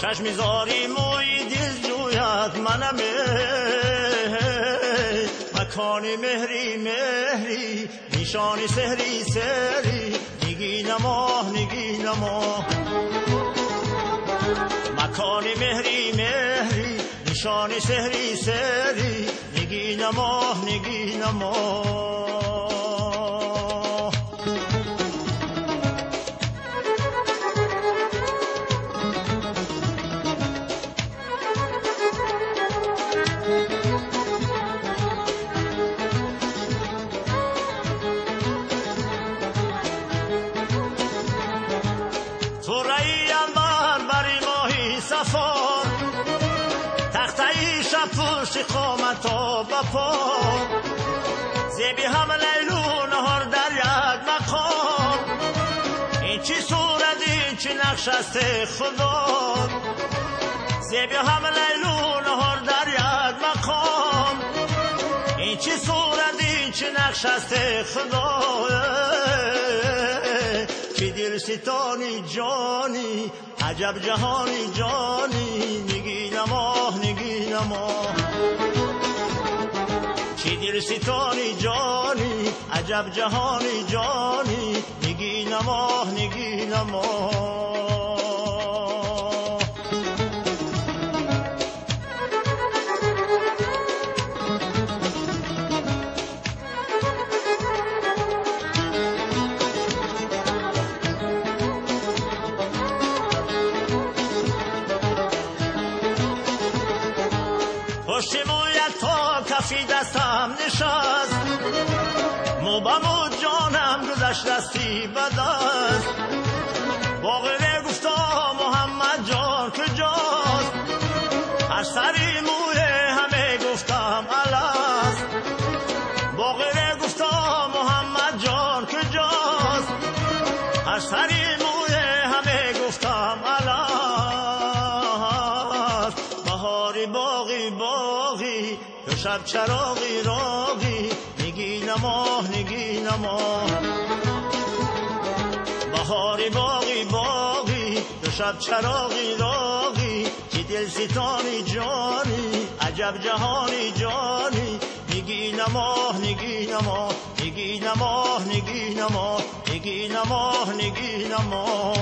چشم زاری موی دل جوید منم مکانی مهری مهری نشانی سهری سهری نگی نما نگی نما مکانی مهری مهری نشانی سهری سهری نگی نما نگی نما قامتا بپا زیبی هم لیلو نهار در یک مقام این چی صورت این چی نقش است خدا زیبی هم لیلو نهار در یک مقام این چی صورت این چی نقش است خدا چی دل ستانی جانی عجب جهانی جانی نگی نما نگی نما چی دل ستانی جانی عجب جهانی جانی نگی نما نگی نما پشت مویت تا کفی دستم نشست مو با مو جانم گذشت دستی بدست باقره گفتا محمد جان کجاست هر سری موی همه گفتم الست باقره گفتا محمد جان کجاست هر سری موی همه گفتم الست بهاری باقی باقی تو شب چراغی راقی نگی نما نگی نما بهاری باقی باقی تو شب چراغی راقی چی دل ستانی جانی عجب جهانی جانی نگی نما نگی نما نگی نما نگی نما نگی نما نگی نما